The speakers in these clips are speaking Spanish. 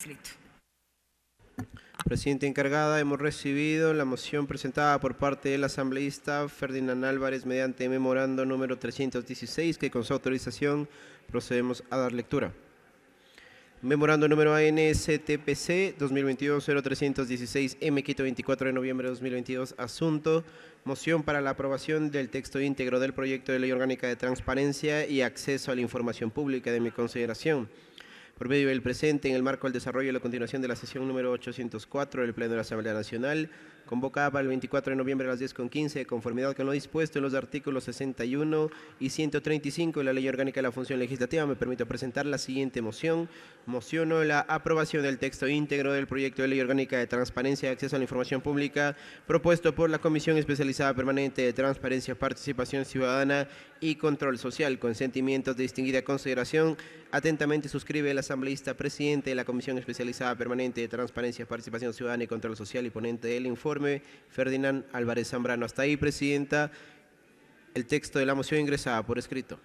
Escrito. Presidenta encargada, hemos recibido la moción presentada por parte del asambleísta Ferdinand Álvarez mediante memorando número 316, que con su autorización procedemos a dar lectura. Memorando número ANSTPC 2022-0316-M, Quito, 24 de noviembre de 2022. Asunto: moción para la aprobación del texto íntegro del proyecto de ley orgánica de transparencia y acceso a la información pública de mi consideración. Por medio del presente, en el marco del desarrollo y la continuación de la sesión número 804 del Pleno de la Asamblea Nacional, convocada para el 24 de noviembre a las 10:15, de conformidad con lo dispuesto en los artículos 61 y 135 de la Ley Orgánica de la Función Legislativa, me permito presentar la siguiente moción. Mociono la aprobación del texto íntegro del proyecto de Ley Orgánica de Transparencia y Acceso a la Información Pública, propuesto por la Comisión Especializada Permanente de Transparencia, Participación Ciudadana y Control Social, con sentimientos de distinguida consideración. Atentamente suscribe el asambleísta presidente de la Comisión Especializada Permanente de Transparencia, Participación Ciudadana y Control Social y ponente del informe, Ferdinand Álvarez Zambrano. Hasta ahí, presidenta, el texto de la moción ingresada por escrito.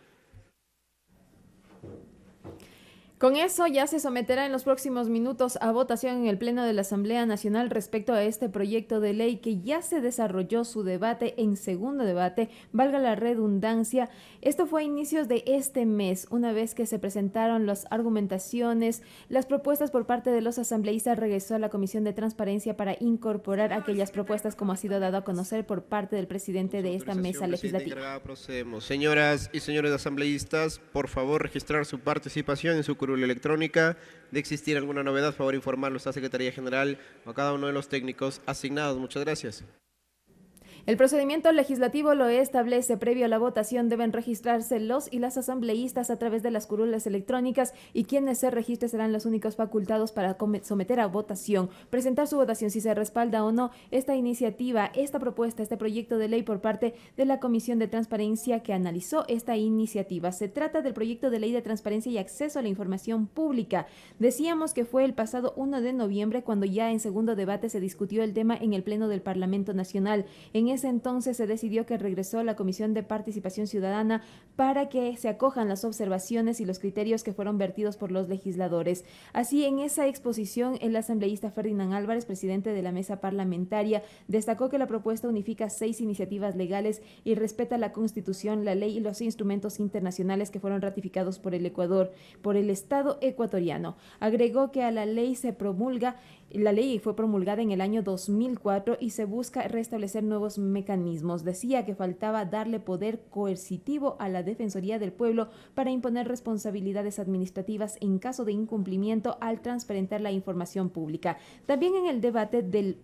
Con eso ya se someterá en los próximos minutos a votación en el Pleno de la Asamblea Nacional respecto a este proyecto de ley que ya se desarrolló su debate en segundo debate, valga la redundancia. Esto fue a inicios de este mes, una vez que se presentaron las argumentaciones, las propuestas por parte de los asambleístas, regresó a la Comisión de Transparencia para incorporar aquellas propuestas como ha sido dado a conocer por parte del presidente de esta mesa legislativa. Procedemos. Señoras y señores asambleístas, por favor registrar su participación en su curul electrónica. De existir alguna novedad, por favor informarlo a la Secretaría General o a cada uno de los técnicos asignados. Muchas gracias. El procedimiento legislativo lo establece. Previo a la votación deben registrarse los y las asambleístas a través de las curules electrónicas, y quienes se registren serán los únicos facultados para someter a votación, presentar su votación si se respalda o no esta iniciativa, esta propuesta, este proyecto de ley por parte de la Comisión de Transparencia que analizó esta iniciativa. Se trata del proyecto de ley de transparencia y acceso a la información pública. Decíamos que fue el pasado 1 de noviembre cuando ya en segundo debate se discutió el tema en el Pleno del Parlamento Nacional. En ese entonces se decidió que regresó a la Comisión de Participación Ciudadana para que se acojan las observaciones y los criterios que fueron vertidos por los legisladores. Así, en esa exposición, el asambleísta Ferdinand Álvarez, presidente de la mesa parlamentaria, destacó que la propuesta unifica 6 iniciativas legales y respeta la Constitución, la ley y los instrumentos internacionales que fueron ratificados por el Ecuador, por el Estado ecuatoriano. Agregó que la ley fue promulgada en el año 2004 y se busca restablecer nuevos mecanismos. Decía que faltaba darle poder coercitivo a la Defensoría del Pueblo para imponer responsabilidades administrativas en caso de incumplimiento al transparentar la información pública. También en el debate del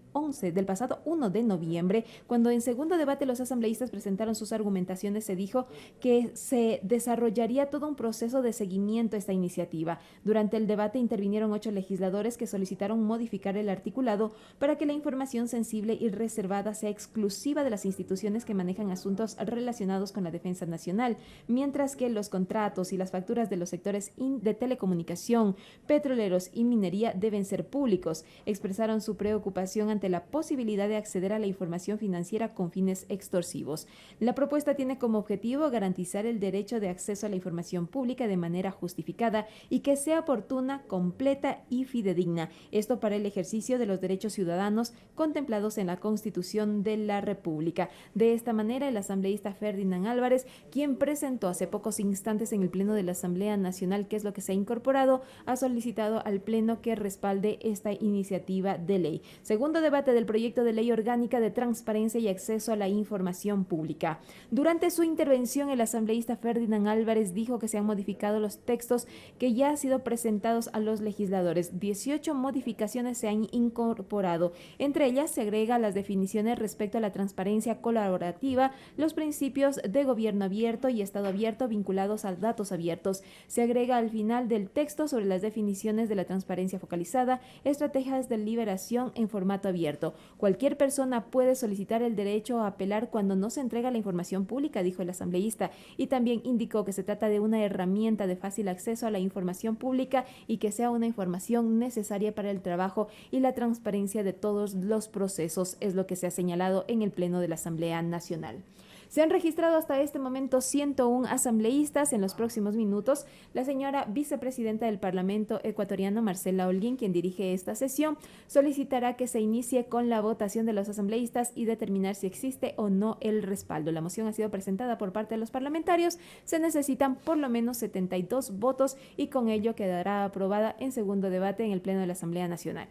pasado 1 de noviembre, cuando en segundo debate los asambleístas presentaron sus argumentaciones, se dijo que se desarrollaría todo un proceso de seguimiento a esta iniciativa. Durante el debate intervinieron 8 legisladores que solicitaron modificar el articulado para que la información sensible y reservada sea exclusiva de las instituciones que manejan asuntos relacionados con la defensa nacional, mientras que los contratos y las facturas de los sectores de telecomunicación, petroleros y minería deben ser públicos. Expresaron su preocupación ante la posibilidad de acceder a la información financiera con fines extorsivos. La propuesta tiene como objetivo garantizar el derecho de acceso a la información pública de manera justificada y que sea oportuna, completa y fidedigna. Esto para el ejercicio de los derechos ciudadanos contemplados en la Constitución de la República. De esta manera, el asambleísta Ferdinand Álvarez, quien presentó hace pocos instantes en el Pleno de la Asamblea Nacional qué es lo que se ha incorporado, ha solicitado al Pleno que respalde esta iniciativa de ley. Segundo debate del proyecto de ley orgánica de transparencia y acceso a la información pública. Durante su intervención, el asambleísta Ferdinand Álvarez dijo que se han modificado los textos que ya han sido presentados a los legisladores. 18 modificaciones se han incorporado. Entre ellas se agrega las definiciones respecto a la transparencia colaborativa, los principios de gobierno abierto y Estado abierto vinculados a datos abiertos. Se agrega al final del texto sobre las definiciones de la transparencia focalizada, estrategias de liberación en formato abierto. Cualquier persona puede solicitar el derecho a apelar cuando no se entrega la información pública, dijo el asambleísta, y también indicó que se trata de una herramienta de fácil acceso a la información pública y que sea una información necesaria para el trabajo y la transparencia de todos los procesos, es lo que se ha señalado en el Pleno de la Asamblea Nacional. Se han registrado hasta este momento 101 asambleístas. En los próximos minutos, la señora vicepresidenta del Parlamento ecuatoriano, Marcela Holguín, quien dirige esta sesión, solicitará que se inicie con la votación de los asambleístas y determinar si existe o no el respaldo. La moción ha sido presentada por parte de los parlamentarios. Se necesitan por lo menos 72 votos y con ello quedará aprobada en segundo debate en el Pleno de la Asamblea Nacional.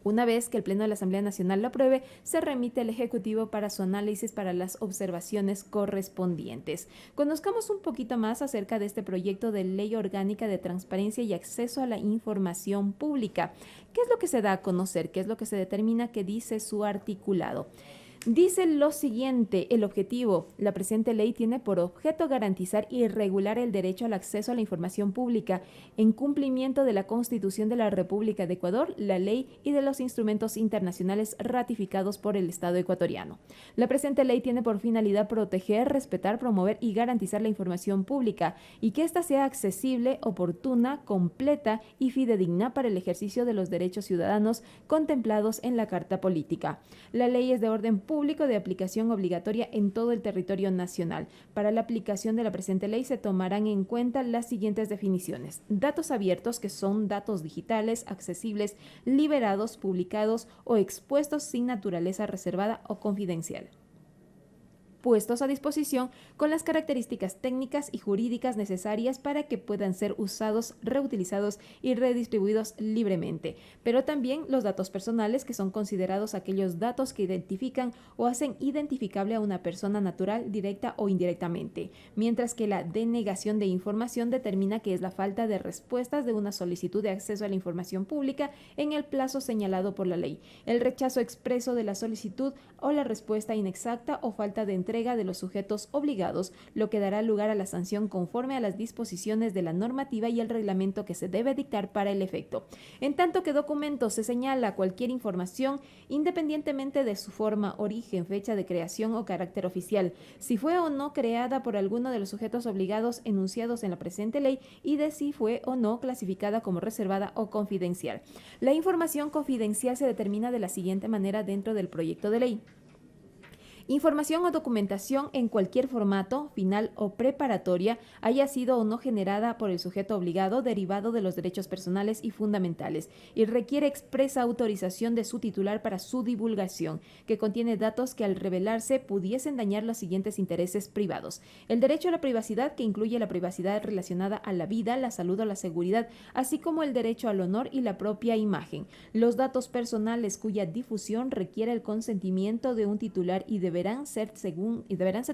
Una vez que el Pleno de la Asamblea Nacional lo apruebe, se remite al Ejecutivo para su análisis para las observaciones correspondientes. Conozcamos un poquito más acerca de este proyecto de Ley Orgánica de Transparencia y Acceso a la Información Pública. ¿Qué es lo que se da a conocer? ¿Qué es lo que se determina? ¿Qué dice su articulado? Dice lo siguiente: el objetivo, la presente ley tiene por objeto garantizar y regular el derecho al acceso a la información pública en cumplimiento de la Constitución de la República de Ecuador, la ley y de los instrumentos internacionales ratificados por el Estado ecuatoriano. La presente ley tiene por finalidad proteger, respetar, promover y garantizar la información pública y que ésta sea accesible, oportuna, completa y fidedigna para el ejercicio de los derechos ciudadanos contemplados en la Carta Política. La ley es de orden público de aplicación obligatoria en todo el territorio nacional. Para la aplicación de la presente ley se tomarán en cuenta las siguientes definiciones: datos abiertos, que son datos digitales, accesibles, liberados, publicados o expuestos sin naturaleza reservada o confidencial, puestos a disposición con las características técnicas y jurídicas necesarias para que puedan ser usados, reutilizados y redistribuidos libremente, pero también los datos personales, que son considerados aquellos datos que identifican o hacen identificable a una persona natural, directa o indirectamente, mientras que la denegación de información determina que es la falta de respuestas de una solicitud de acceso a la información pública en el plazo señalado por la ley, el rechazo expreso de la solicitud o la respuesta inexacta o falta de entrega de los sujetos obligados, lo que dará lugar a la sanción conforme a las disposiciones de la normativa y el reglamento que se debe dictar para el efecto. En tanto que documento se señala cualquier información independientemente de su forma, origen, fecha de creación o carácter oficial, si fue o no creada por alguno de los sujetos obligados enunciados en la presente ley y de si fue o no clasificada como reservada o confidencial. La información confidencial se determina de la siguiente manera dentro del proyecto de ley: información o documentación en cualquier formato, final o preparatoria, haya sido o no generada por el sujeto obligado derivado de los derechos personales y fundamentales y requiere expresa autorización de su titular para su divulgación, que contiene datos que al revelarse pudiesen dañar los siguientes intereses privados: el derecho a la privacidad, que incluye la privacidad relacionada a la vida, la salud o la seguridad, así como el derecho al honor y la propia imagen; los datos personales cuya difusión requiere el consentimiento de un titular y deberán ser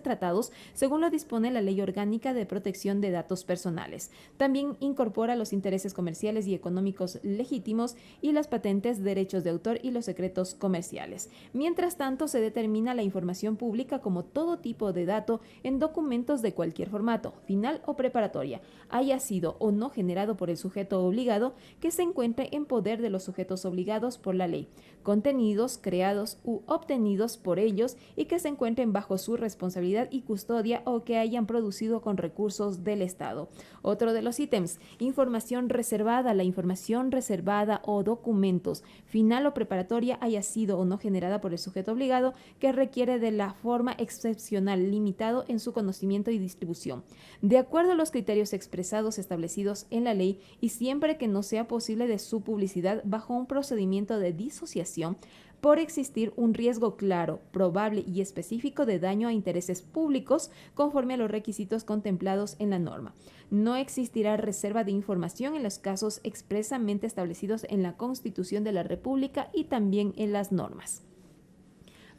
tratados según lo dispone la Ley Orgánica de Protección de Datos Personales. También incorpora los intereses comerciales y económicos legítimos y las patentes, derechos de autor y los secretos comerciales. Mientras tanto, se determina la información pública como todo tipo de dato en documentos de cualquier formato, final o preparatoria, haya sido o no generado por el sujeto obligado, que se encuentre en poder de los sujetos obligados por la ley, contenidos, creados u obtenidos por ellos y que se encuentren bajo su responsabilidad y custodia o que hayan producido con recursos del Estado. Otro de los ítems: información reservada. La información reservada o documentos, final o preparatoria, haya sido o no generada por el sujeto obligado, que requiere de la forma excepcional, limitado en su conocimiento y distribución, de acuerdo a los criterios expresados establecidos en la ley y siempre que no sea posible de su publicidad bajo un procedimiento de disociación por existir un riesgo claro, probable y específico de daño a intereses públicos conforme a los requisitos contemplados en la norma. No existirá reserva de información en los casos expresamente establecidos en la Constitución de la República y también en las normas.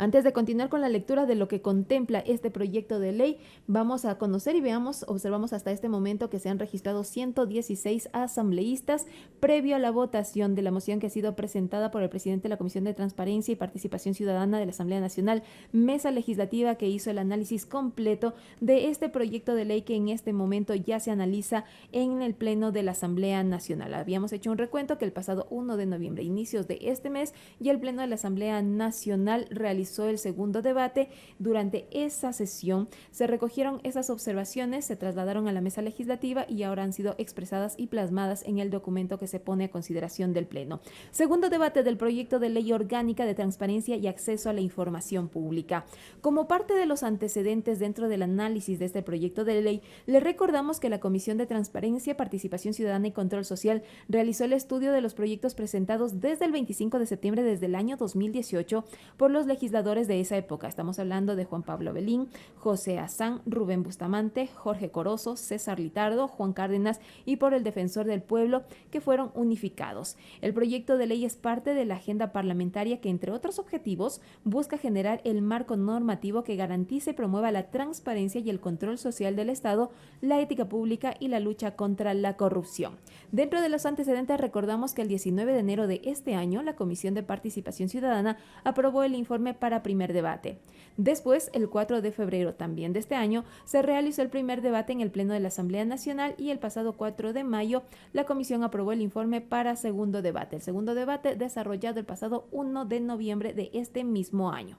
Antes de continuar con la lectura de lo que contempla este proyecto de ley, vamos a conocer y observamos hasta este momento que se han registrado 116 asambleístas previo a la votación de la moción que ha sido presentada por el presidente de la Comisión de Transparencia y Participación Ciudadana de la Asamblea Nacional, mesa legislativa que hizo el análisis completo de este proyecto de ley que en este momento ya se analiza en el Pleno de la Asamblea Nacional. Habíamos hecho un recuento que el pasado 1 de noviembre, inicios de este mes, ya el Pleno de la Asamblea Nacional realizó realizó el segundo debate. Durante esa sesión se recogieron esas observaciones, se trasladaron a la mesa legislativa y ahora han sido expresadas y plasmadas en el documento que se pone a consideración del Pleno. Segundo debate del proyecto de ley orgánica de transparencia y acceso a la información pública. Como parte de los antecedentes dentro del análisis de este proyecto de ley, le recordamos que la Comisión de Transparencia, Participación Ciudadana y Control Social realizó el estudio de los proyectos presentados desde el 25 de septiembre desde el año 2018 por los legisladores de esa época. Estamos hablando de Juan Pablo Belín, José Azán, Rubén Bustamante, Jorge Corozo, César Litardo, Juan Cárdenas y por el Defensor del Pueblo, que fueron unificados. El proyecto de ley es parte de la agenda parlamentaria que, entre otros objetivos, busca generar el marco normativo que garantice y promueva la transparencia y el control social del Estado, la ética pública y la lucha contra la corrupción. Dentro de los antecedentes, recordamos que el 19 de enero de este año, la Comisión de Participación Ciudadana aprobó el informe para primer debate. Después, el 4 de febrero también de este año, se realizó el primer debate en el Pleno de la Asamblea Nacional y el pasado 4 de mayo, la Comisión aprobó el informe para segundo debate. El segundo debate desarrollado el pasado 1 de noviembre de este mismo año.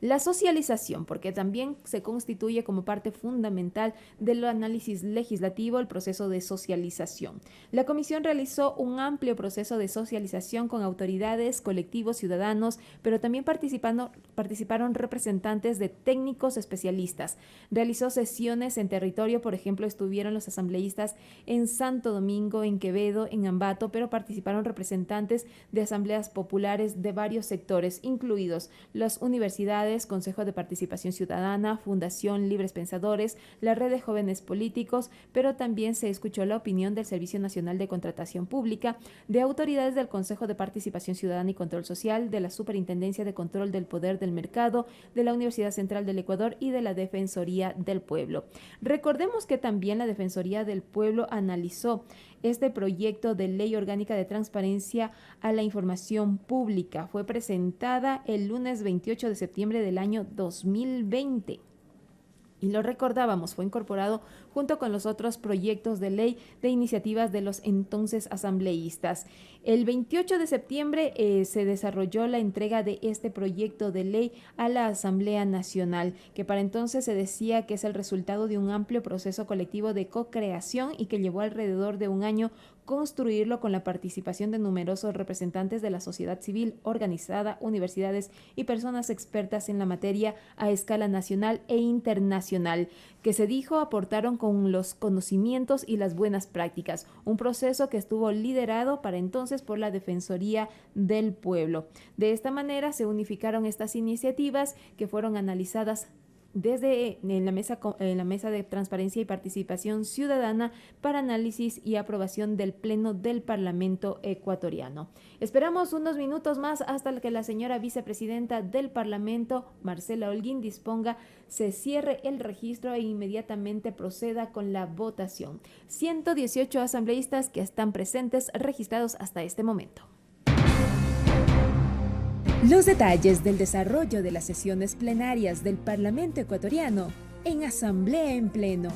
La socialización, porque también se constituye como parte fundamental del análisis legislativo, el proceso de socialización. La Comisión realizó un amplio proceso de socialización con autoridades, colectivos, ciudadanos, pero también participaron representantes de técnicos especialistas. Realizó sesiones en territorio, por ejemplo, estuvieron los asambleístas en Santo Domingo, en Quevedo, en Ambato, pero participaron representantes de asambleas populares de varios sectores, incluidos las universidades, Consejo de Participación Ciudadana, Fundación Libres Pensadores, la Red de Jóvenes Políticos, pero también se escuchó la opinión del Servicio Nacional de Contratación Pública, de autoridades del Consejo de Participación Ciudadana y Control Social, de la Superintendencia de Control del Poder del Mercado, de la Universidad Central del Ecuador y de la Defensoría del Pueblo. Recordemos que también la Defensoría del Pueblo analizó este proyecto de ley orgánica de transparencia a la información pública. Fue presentada el lunes 28 de septiembre del año 2020. Y lo recordábamos, fue incorporado junto con los otros proyectos de ley de iniciativas de los entonces asambleístas. El 28 de septiembre se desarrolló la entrega de este proyecto de ley a la Asamblea Nacional, que para entonces se decía que es el resultado de un amplio proceso colectivo de co-creación y que llevó alrededor de un año construirlo con la participación de numerosos representantes de la sociedad civil organizada, universidades y personas expertas en la materia a escala nacional e internacional, que se dijo aportaron con los conocimientos y las buenas prácticas, un proceso que estuvo liderado para entonces por la Defensoría del Pueblo. De esta manera se unificaron estas iniciativas que fueron analizadas desde en la mesa de transparencia y participación ciudadana para análisis y aprobación del Pleno del Parlamento ecuatoriano. Esperamos unos minutos más hasta que la señora vicepresidenta del Parlamento, Marcela Holguín, disponga, se cierre el registro e inmediatamente proceda con la votación. 118 asambleístas que están presentes, registrados hasta este momento. Los detalles del desarrollo de las sesiones plenarias del Parlamento ecuatoriano en Asamblea en Pleno.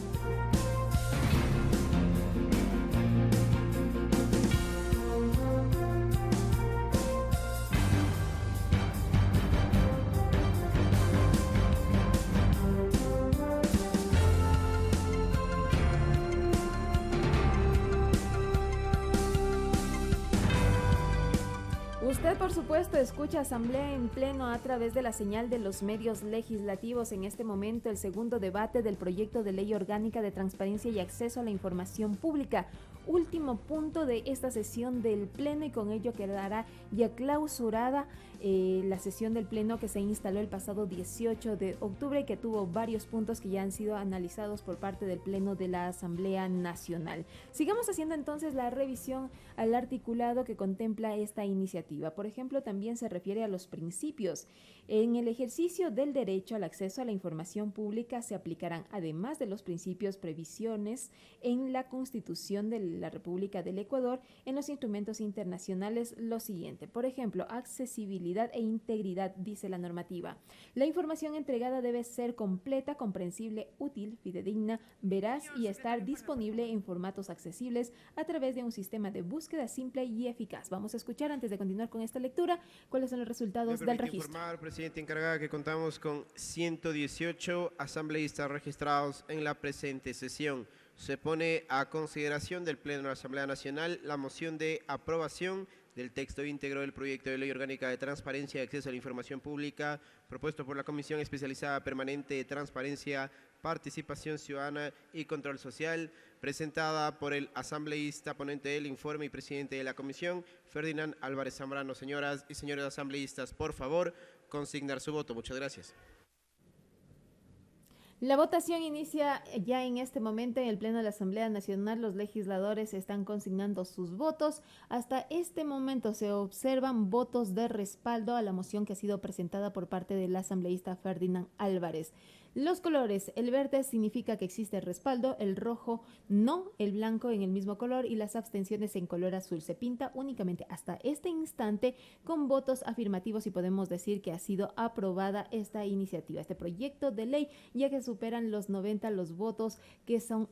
Usted, por supuesto, escucha Asamblea en Pleno a través de la señal de los medios legislativos. En este momento, el segundo debate del proyecto de ley orgánica de transparencia y acceso a la información pública. Último punto de esta sesión del Pleno y con ello quedará ya clausurada la sesión del Pleno que se instaló el pasado 18 de octubre y que tuvo varios puntos que ya han sido analizados por parte del Pleno de la Asamblea Nacional. Sigamos haciendo entonces la revisión al articulado que contempla esta iniciativa. Por ejemplo, también se refiere a los principios. En el ejercicio del derecho al acceso a la información pública se aplicarán, además de los principios, previsiones en la Constitución de la República del Ecuador, en los instrumentos internacionales lo siguiente. Por ejemplo, accesibilidad e integridad, dice la normativa. La información entregada debe ser completa, comprensible, útil, fidedigna, veraz y estar disponible en formatos accesibles a través de un sistema de búsqueda simple y eficaz. Vamos a escuchar antes de continuar continuar con esta lectura. ¿Cuáles son los resultados del registro? Informar, presidente encargada, que contamos con 118 asambleístas registrados en la presente sesión. Se pone a consideración del Pleno de la Asamblea Nacional la moción de aprobación del texto íntegro del proyecto de ley orgánica de transparencia y acceso a la información pública propuesto por la Comisión Especializada Permanente de Transparencia, Participación Ciudadana y Control Social, presentada por el asambleísta ponente del informe y presidente de la Comisión, Ferdinand Álvarez Zambrano. Señoras y señores asambleístas, por favor, consignar su voto. Muchas gracias. La votación inicia ya en este momento en el Pleno de la Asamblea Nacional. Los legisladores están consignando sus votos. Hasta este momento se observan votos de respaldo a la moción que ha sido presentada por parte del asambleísta Ferdinand Álvarez. Los colores: el verde significa que existe respaldo, el rojo no, el blanco en el mismo color y las abstenciones en color azul. Se pinta únicamente hasta este instante con votos afirmativos y podemos decir que ha sido aprobada esta iniciativa, este proyecto de ley, ya que superan los 90 los votos que son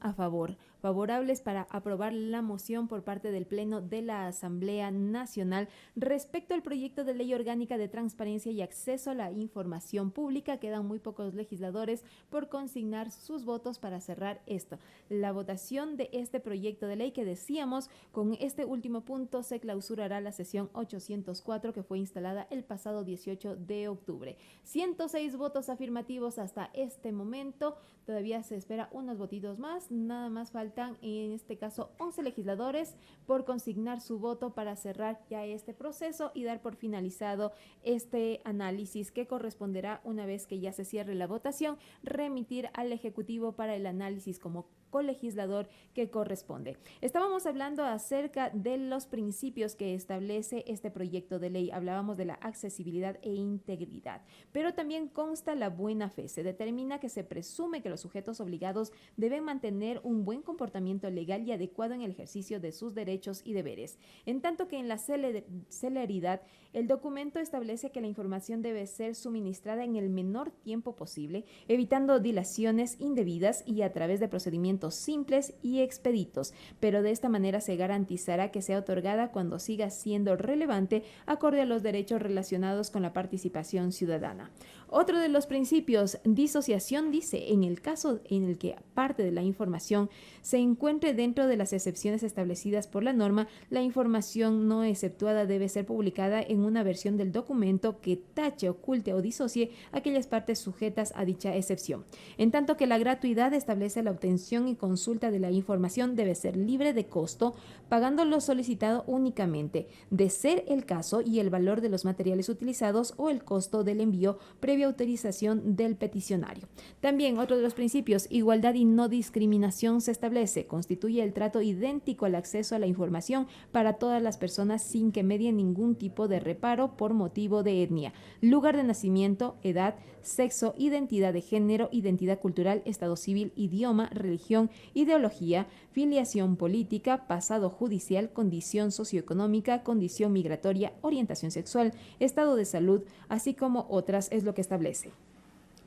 favorables para aprobar la moción por parte del Pleno de la Asamblea Nacional respecto al proyecto de ley orgánica de transparencia y acceso a la información pública. Quedan muy pocos legisladores por consignar sus votos para cerrar esto. La votación de este proyecto de ley, que decíamos, con este último punto se clausurará la sesión 804 que fue instalada el pasado 18 de octubre. 106 votos afirmativos hasta este momento. Todavía se espera unos votitos más. Nada más faltan, en este caso, 11 legisladores por consignar su voto para cerrar ya este proceso y dar por finalizado este análisis, que corresponderá, una vez que ya se cierre la votación, remitir al Ejecutivo para el análisis como colegislador que corresponde. Estábamos hablando acerca de los principios que establece este proyecto de ley. Hablábamos de la accesibilidad e integridad, pero también consta la buena fe. Se determina que se presume que los sujetos obligados deben mantener un buen comportamiento legal y adecuado en el ejercicio de sus derechos y deberes. En tanto que en la celeridad, el documento establece que la información debe ser suministrada en el menor tiempo posible, evitando dilaciones indebidas y a través de procedimientos simples y expeditos, pero de esta manera se garantizará que sea otorgada cuando siga siendo relevante acorde a los derechos relacionados con la participación ciudadana. Otro de los principios, disociación, dice: en el caso en el que parte de la información se encuentre dentro de las excepciones establecidas por la norma, la información no exceptuada debe ser publicada en una versión del documento que tache, oculte o disocie aquellas partes sujetas a dicha excepción. En tanto que la gratuidad establece la obtención y consulta de la información debe ser libre de costo, pagando lo solicitado únicamente, de ser el caso, y el valor de los materiales utilizados o el costo del envío previa autorización del peticionario. También otro de los principios, igualdad y no discriminación, se establece: constituye el trato idéntico al acceso a la información para todas las personas sin que medie ningún tipo de reparo por motivo de etnia, lugar de nacimiento, edad, sexo, identidad de género, identidad cultural, estado civil, idioma, religión, ideología, filiación política, pasado judicial, condición socioeconómica, condición migratoria, orientación sexual, estado de salud, así como otras, es lo que establece.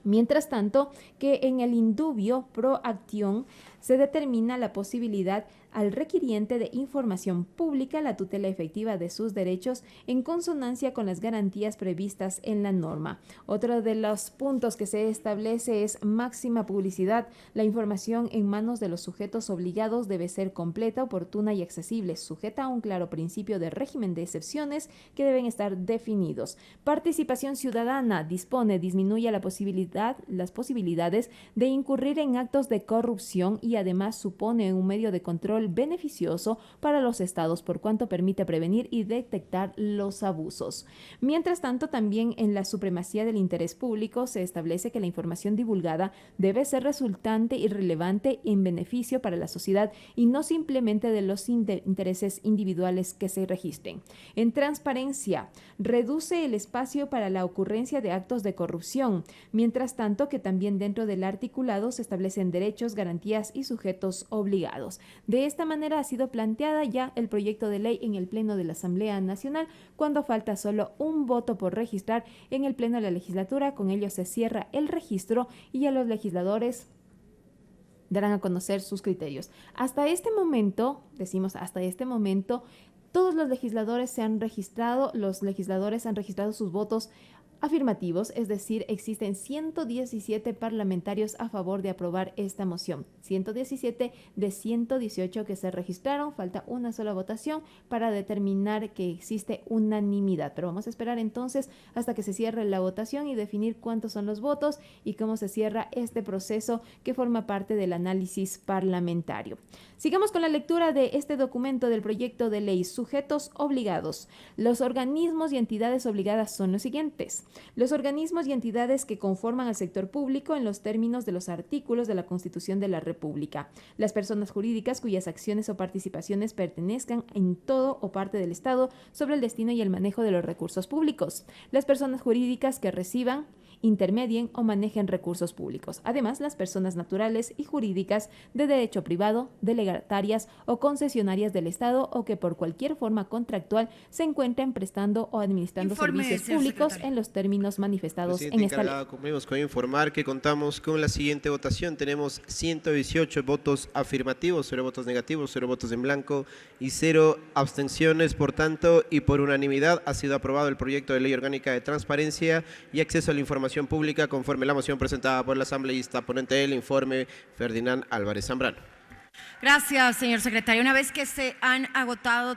Mientras tanto, que en el indubio pro acción se determina la posibilidad al requiriente de información pública la tutela efectiva de sus derechos en consonancia con las garantías previstas en la norma. Otro de los puntos que se establece es máxima publicidad. La información en manos de los sujetos obligados debe ser completa, oportuna y accesible, sujeta a un claro principio de régimen de excepciones que deben estar definidos. Participación ciudadana disminuye las posibilidades de incurrir en actos de corrupción y además supone un medio de control beneficioso para los estados por cuanto permite prevenir y detectar los abusos. Mientras tanto, también en la supremacía del interés público se establece que la información divulgada debe ser resultante y relevante en beneficio para la sociedad y no simplemente de los intereses individuales que se registren. En transparencia, reduce el espacio para la ocurrencia de actos de corrupción, mientras tanto que también dentro del articulado se establecen derechos, garantías y sujetos obligados. De esta manera ha sido planteada ya el proyecto de ley en el Pleno de la Asamblea Nacional, cuando falta solo un voto por registrar en el Pleno de la Legislatura. Con ello se cierra el registro y ya los legisladores darán a conocer sus criterios. Hasta este momento, Todos los legisladores los legisladores han registrado sus votos afirmativos, es decir, existen 117 parlamentarios a favor de aprobar esta moción. 117 de 118 que se registraron, falta una sola votación para determinar que existe unanimidad. Pero vamos a esperar entonces hasta que se cierre la votación y definir cuántos son los votos y cómo se cierra este proceso que forma parte del análisis parlamentario. Sigamos con la lectura de este documento del proyecto de ley. Sujetos obligados. Los organismos y entidades obligadas son los siguientes: los organismos y entidades que conforman al sector público en los términos de los artículos de la Constitución de la República, las personas jurídicas cuyas acciones o participaciones pertenezcan en todo o parte del Estado sobre el destino y el manejo de los recursos públicos, las personas jurídicas que reciban, intermedien o manejen recursos públicos. Además, las personas naturales y jurídicas de derecho privado, delegatarias o concesionarias del Estado o que por cualquier forma contractual se encuentren prestando o administrando servicios públicos en los términos manifestados en esta ley. Cumplimos con informar que contamos con la siguiente votación. Tenemos 118 votos afirmativos, 0 votos negativos, 0 votos en blanco y 0 abstenciones. Por tanto, y por unanimidad ha sido aprobado el proyecto de ley orgánica de transparencia y acceso a la información pública conforme la moción presentada por el asambleísta ponente del informe, Ferdinand Álvarez Zambrano. Gracias, señor secretario. Una vez que se han agotado